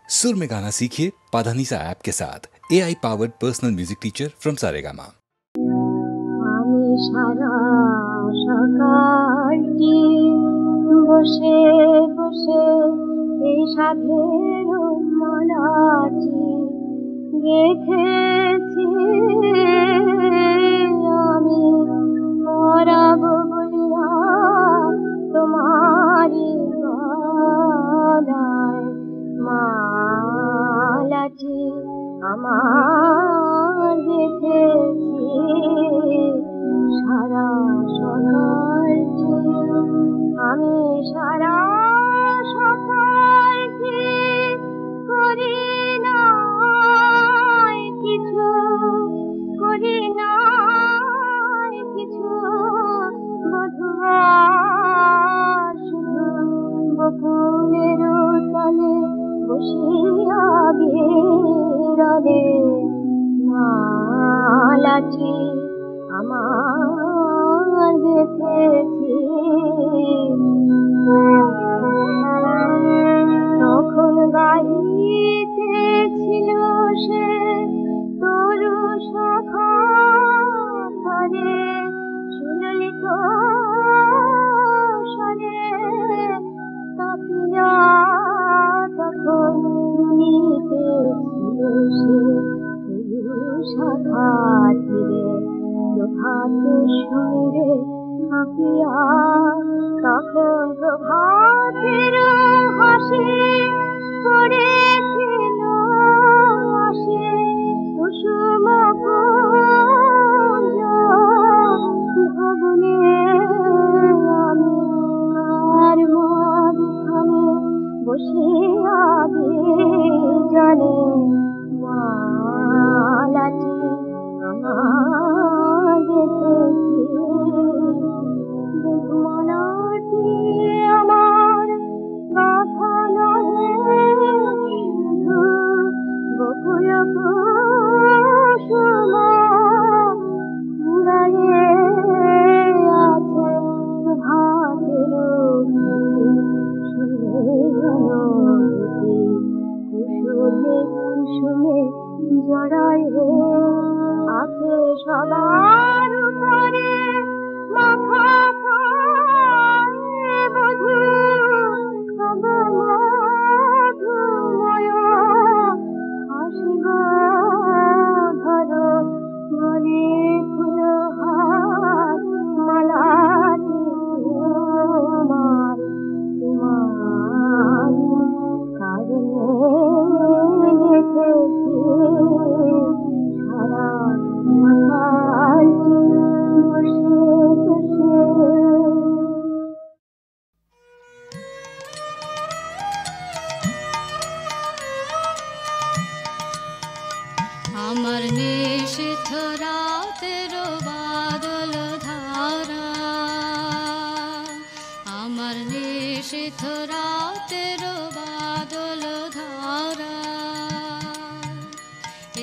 सुर में गाना सीखिए पाधानीसा ऐप के साथ। AI powered personal music teacher from Saregama. আমি সারা সকালটি বসে বসে এই সাধের মালাটি গেঁথেছি আমি পরাবো বলিয়া তোমারি গলায় মালাটি আমার গেঁথেছি সারা সকালটি আমি সারা সকালটি করি নাই কিছু করি নাই কিছু বধুয়ার শুধু বকুলের তলে বসিয়া বিরলে মালাটি আমার গেঁথেছি তখন গাইতেছিল সে তরু শাখা ধরে সুললিত স্বরে তাপিয়া তখন নিতেছিল সে তরু শাখা ধীরে প্রভাত সুরে থাকিয়া তখন প্রভাতের হাসি পড়েছিল আসে কুসুম কুঞ্জ ভবনে আমি কার মাঝখানে বসিয়া জানে মালাটি আমার গেঁথেছি মালাটি আমার গাথা নহে শুধু বকুল কুসুম কুড়াইয়ে আছে প্রভাতের কুসুমে কুসুমে জড়াইয়ে আছে সবার উপরে মাথা খায় বধূ সব মধুময় হাসিব ধরো ঘরে ফুল হাত মালাটি তোমার তোমারি কারণে গেঁথেছি সারা সকালটি বসে বসে আমার নিশিথ রাতের বাদল ধারা আমার নিশিথ রাতের বাদল ধারা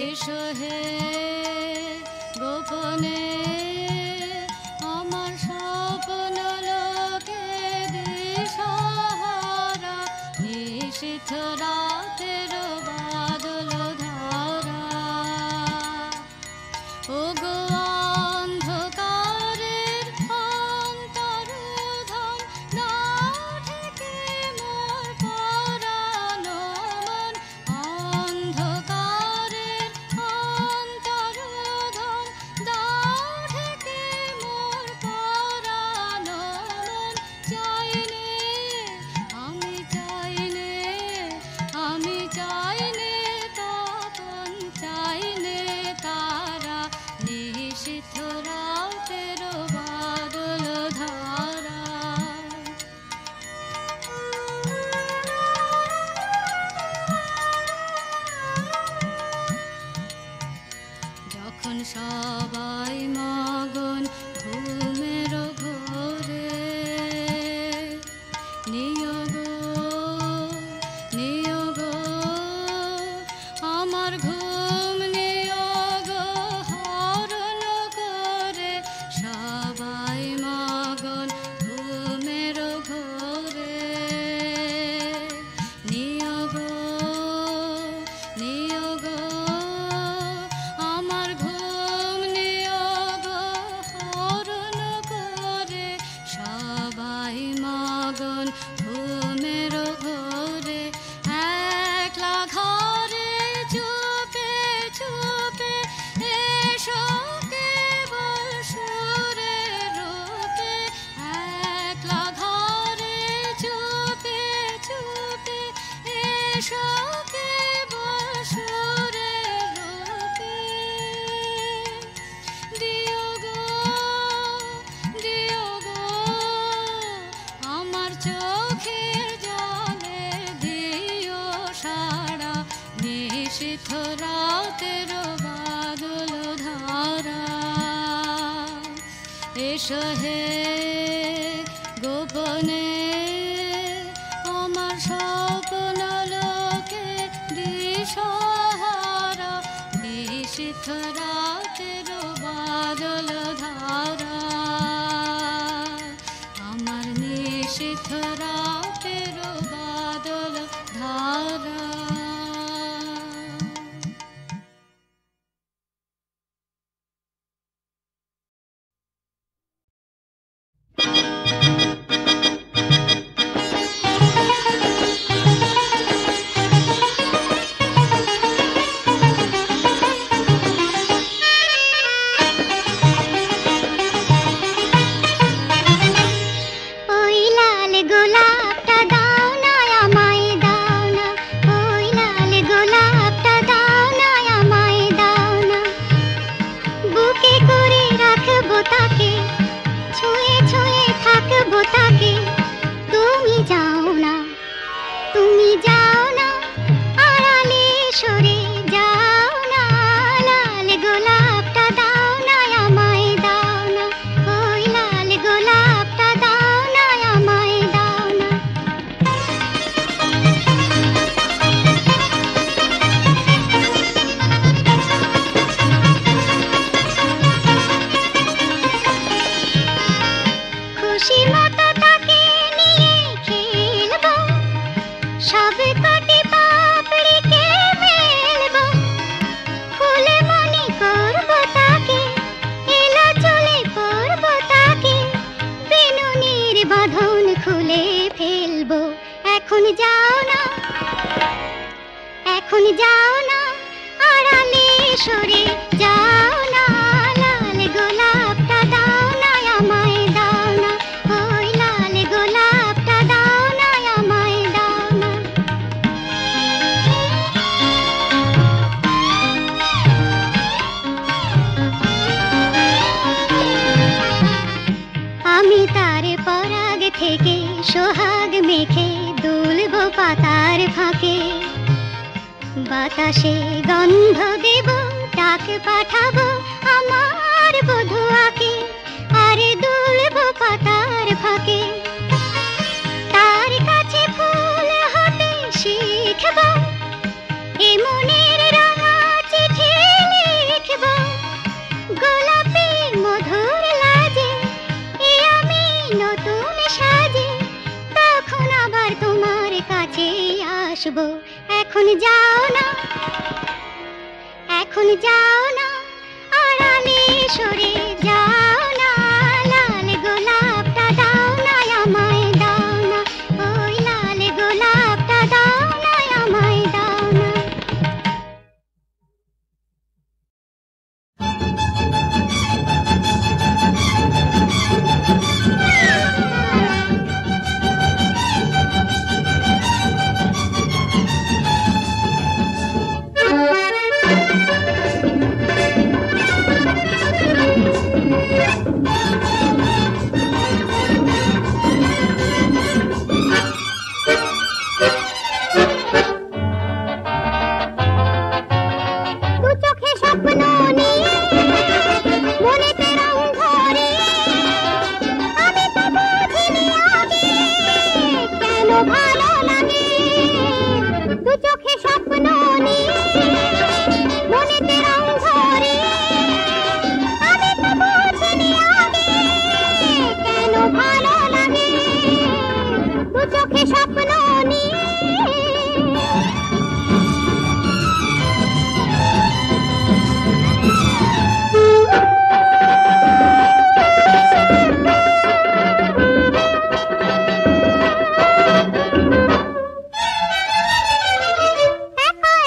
এসো হে গোপনে আমার স্বপ্ন লোকে দিশাহারা নিশিথ রাতের বাদল ধারা ও গো অন্ধকারের অন্তর্ধান না ঢেকে মোর পরাণ মন অন্ধকারের সখী বসুরের রূপে দিও গো আমার চোখের জলে দিও সারা নিশীথ রাতের বাদল ধারা এসো হে গোপনে আমার স্বপ্ন লোকে দিশাহারা নিশীথ রাতের বাদল ধারা আমার নিশীথ রাতের বাদল ধারা ওই লাল গোলাপটা দাও না আমায় দাও না, ওই লাল গোলাপটা দাও না আমায় দাও না, বুকে করে রাখবো তাকে, ছুঁয়ে ছুঁয়ে থাকবো তাকে, তুমি যাও না, তুমি যাও না, আড়ালে সরে যাও না, লাল গোলাপটা দাও না আমায় দাও না, ওই লাল গোলাপটা দাও না আমায় দাও না। খুশি মতো তাকে নিয়ে খেলবো, সব কটি পাপড়িকে মেলবো, ফুল মনে করবো তাকে, এলো চলে পড়বো তাকে, বেনুনির বাঁধন খুলে ফেলবো। এখন যাও না, এখন যাও না, আড়ালে সরে যাও না, লাল গোলাপটা দাও না আমায় দাও না, ওই লাল গোলাপটা দাও না আমায় দাও না। আমি তার পরাগ থেকে সোহাগ মেখে দুলবো পাতার ফাঁকে, বাতাসে গন্ধ দেব, ডাক পাঠাবো আমার বধুয়াকে, আর দুলবো পাতার ফাঁকে, তার কাছে ফুল হতে শিখবো, এ মনের রাঙা চিঠি লিখবো, গোলাপি মধুর লাজে, এ আমি নতুন সাজে, তখন আবার তোমার কাছে আসবো। এখন যাও না, এখন যাও না, আড়ালে সরে যাও না, লাল গোলাপটা দাও না আমায় দাও না, ওই লাল গোলাপটা দাও না আমায় দাও না। দু চোখে স্বপ্ন নিয়ে মনেতে রং ধরিয়ে, আমি তো বুঝিনি আগে কেন ভালো লাগে, দু চোখে স্বপ্ন নিয়ে মনেতে রং ধরিয়ে, আমি তো বুঝিনি আগে কেন ভালো লাগে, দু চোখে স্বপ্ন নিয়ে। এখন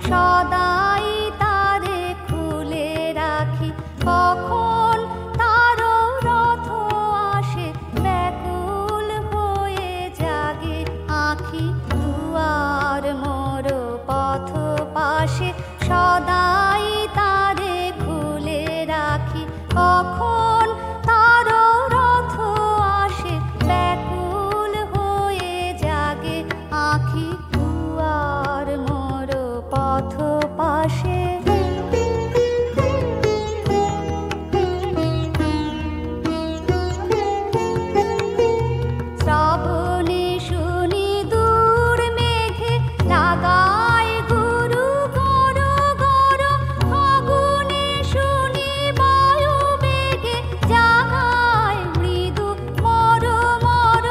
সদাই তারে খুলে রাখি। কখন তারও রথ আসে ব্যাকুল হয়ে জাগে আঁখি। দুয়ার মোর পথ পাশে সদাই তারে খুলে রাখি। কখন তারও রথ আসে ব্যাকুল হয়ে জাগে আঁখি। দুয়ার মোর পথ পাশে শ্রাবণে শুনি দূর মেঘে লাগায় গুরু গর গর। ফাগুনে শুনি বায়ু বেগে জাগায় মৃদু মর মর।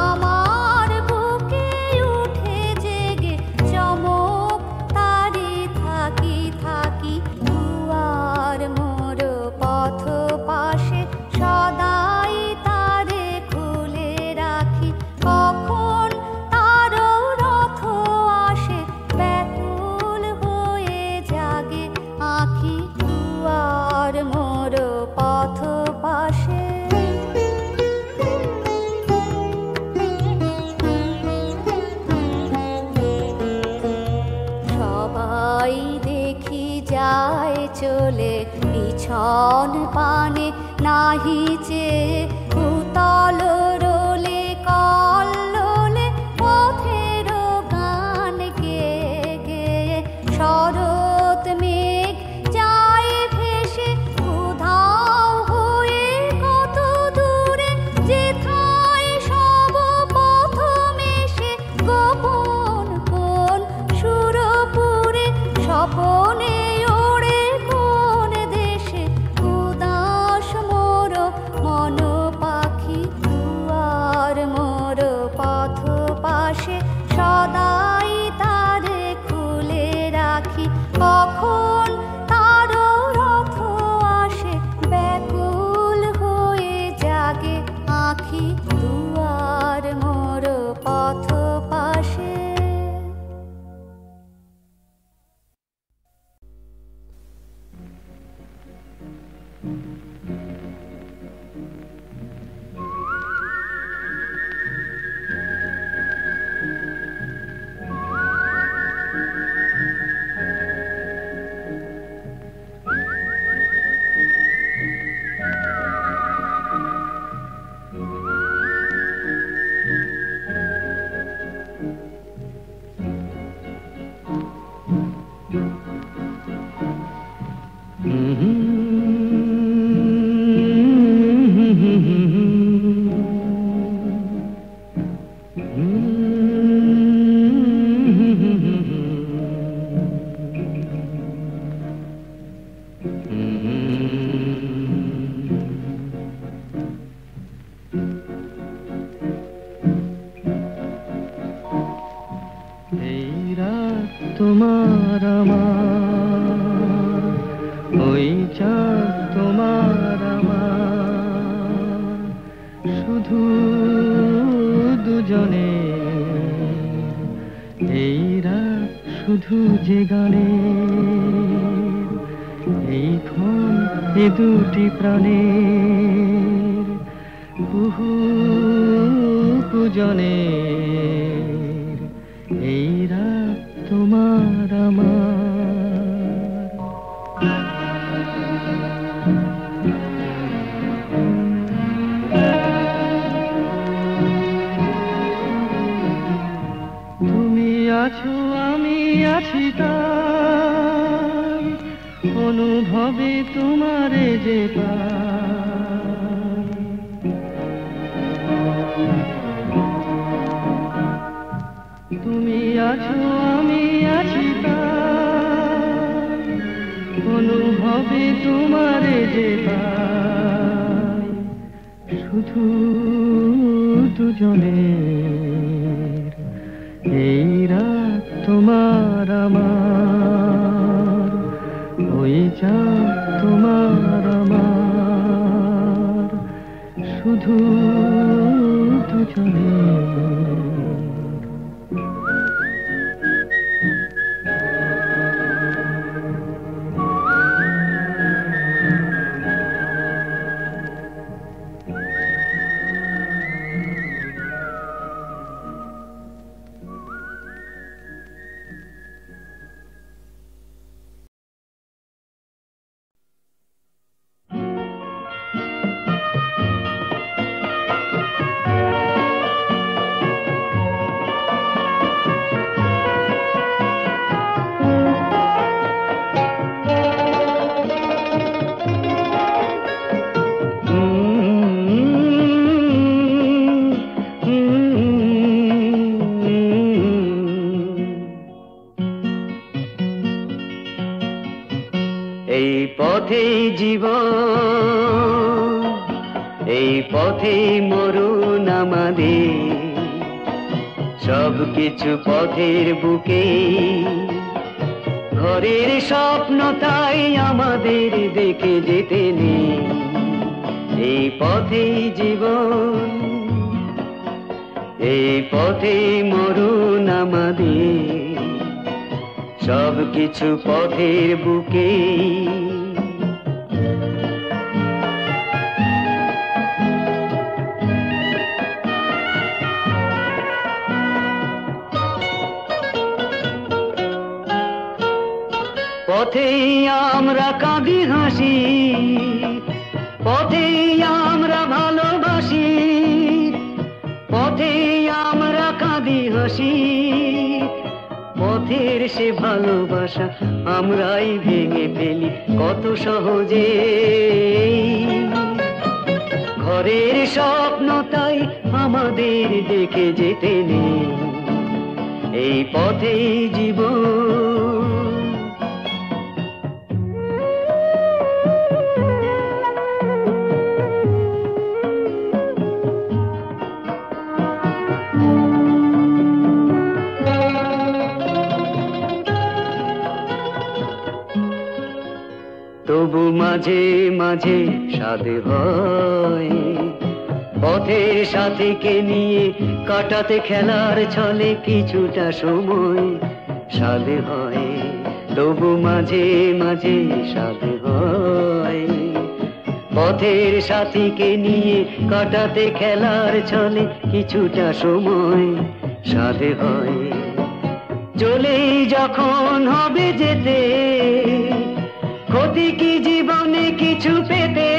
আমার বুকে উঠে জেগে চমক তারে থাকি থাকি। দুয়ার মোর পথ পাশে সদাই তারে খুলে রাখি। কখন তারও রথ আসে ব্যাকুল হয়ে জাগে আঁখি। দুয়ার মোর পথ পাশে সবাই দেখি যায় চলে পিছন পানে নাহি চেয়ে। উতল রোলে কল্লোলে পথের গান গেয়ে গেয়ে। শরৎ মেঘ যায় ভেসে উধাও হয়ে কত দূরে। যেথায় সব পথ মেশে গোপন কোন সুরপুরে। স্বপনে ওড়ে কোন দেশে উদাস মোর মন পাখি। দুয়ার মোর পথ পাশে সদাই তারে খুলে রাখি। কখন তারও রথ আসে ব্যাকুল হয়ে জাগে আঁখি। দুয়ার মোর পথ পাশে তোমার আমার, ওই চাঁদ তোমার আমার, শুধু দুজনে এই রাত শুধু যে গানে, এই ক্ষণ এ দুটি প্রাণের কুহু কুজনে, এই রাত তোমার আমার। তুমি আছো আমি আছি তাই, অনুভবে তোমারে যে পাই। তুমি আছো আমি আছি তাই, অনুভবে তোমারে যে পাই। শুধু দুজনের এই রাত তোমার আমার, ওই চাঁদ তোমার আমার, শুধু দুজনের। জীবন, এই পথে মরণ আমাদের, সবকিছু পথের বুকে। ঘরের স্বপ্ন তাই আমাদের দেখে যেতে নেই, এই পথেই জীবন, এই পথে মরণ আমাদের, সবকিছু পথের বুকে। পথেই আমরা কাঁদি হাসি, পথেই আমরা ভালোবাসি, পথেই আমরা কাঁদি হাসি, পথের সে ভালোবাসা আমরাই ভেঙে ফেলি কত সহজে। ঘরের স্বপ্ন তাই আমাদের দেখে যেতে নেই, এই পথেই জীবন। তবু মাঝে মাঝে সাধ হয়, পথের সাথীকে নিয়ে কাটাতে খেলার ছলে কিছুটা সময় সাধ হয়। তবু মাঝে মাঝে সাধ হয়, পথের সাথীকে নিয়ে কাটাতে খেলার ছলে কিছুটা সময় সাধ হয়। চলেই যখন হবে যেতে, ক্ষতি কি জীবনে কিছু পেতে,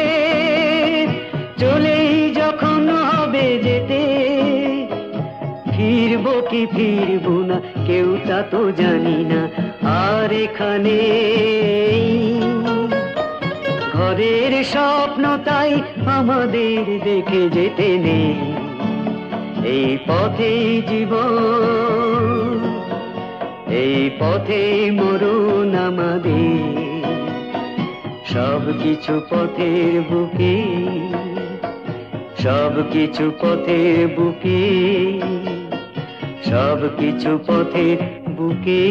চলেই যখন হবে যেতে, ফিরবো কি ফিরবো না কেউ তা তো জানি না। আর এখানে ঘরের স্বপ্ন তাই আমাদের দেখে যেতে নেই, এই পথেই জীবন, এই পথে মরণ আমাদের, সবকিছু পথের বুকে, সবকিছু পথের বুকে, সবকিছু পথের বুকে।